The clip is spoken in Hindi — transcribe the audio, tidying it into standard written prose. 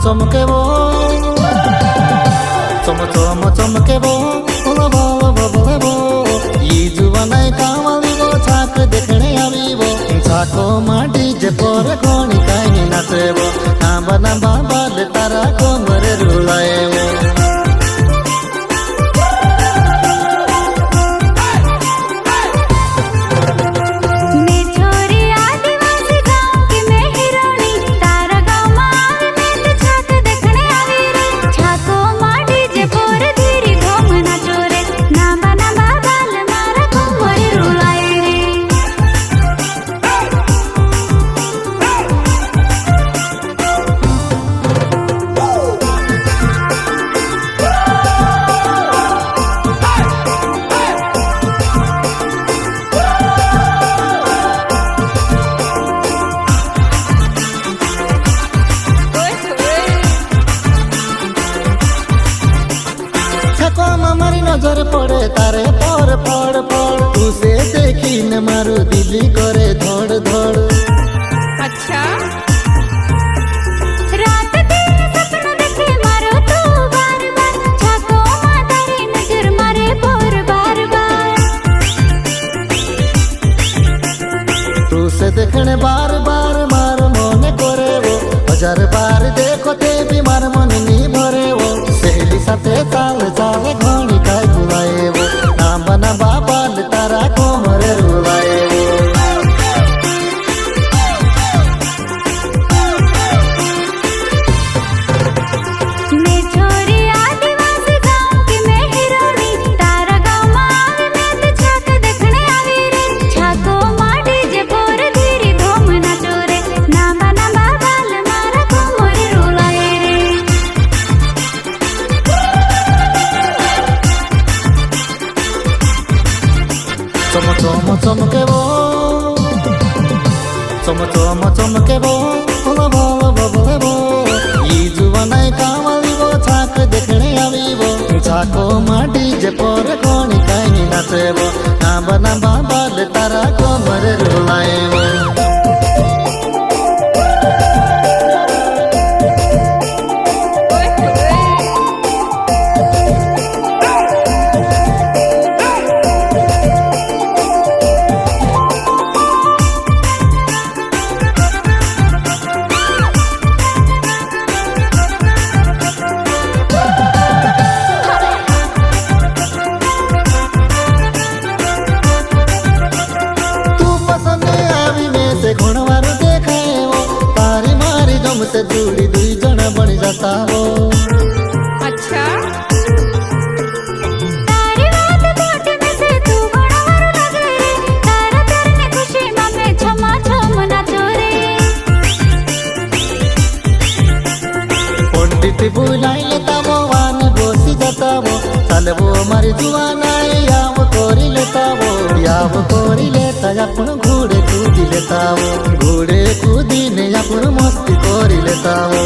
चमके वो चमके वो बोलो बोलो बोले वो ये जुवानाय कावली वो छाक देखने आवी वो छाको माटी जे पर कोणी काई नाचे वो नांबा नांबा बाल तारा कोमरे रुलाए वो मारी नजर पड़े तारे पर पड़ पड़ तुसे देखी न मारू दिली करे धड़ धड़। अच्छा रात दिन सपना देखे मारो तू बार बार छाको मारी नजर मारे पर बार बार तुसे देखने बार बार मार मन करे वो हजार बार देखो ते भी मार मन नहीं भरे वो सहेली साथे चाल चाल घणी काय बुलाए वो नाम बना बाबाल तारा कोमरे रुलाए वो मैं छोरी आदिवासी गांव की मैं हिरोनी तारा गांव मावे मैं तो छाक देखने आवी रे छाको माटी जे पोर धीरी धूम नाचो रे नाम बना बाबाल मारा कोमरे रुलाए रे चमके वो चमके वो बोलो बोलो बोले वो ये जुवानाय कावली वो छाक देखने आवी वो छाको माटी जे पर कोणी काई नाचे वो नांबा नांबा बाल तारा कोमरे रुलाए वो घोड़वारो देखाए वो तारी मारी जम से जुड़ी दुई जना बन जाता हो। अच्छा तारी बात बात में से तू घोड़वारो लगे रे तारा करने खुशी में छमा छम नाचो रे पंडित बुलाई लेता वो वानी बोसी जाता वो चल वो मारी जुवानाय याव कोरी लेता वो याव कोरी लेता अपन घोड़े कूदी लेता वो घोड़े कूदी ने अपन मस्ती कोरी लेता वो।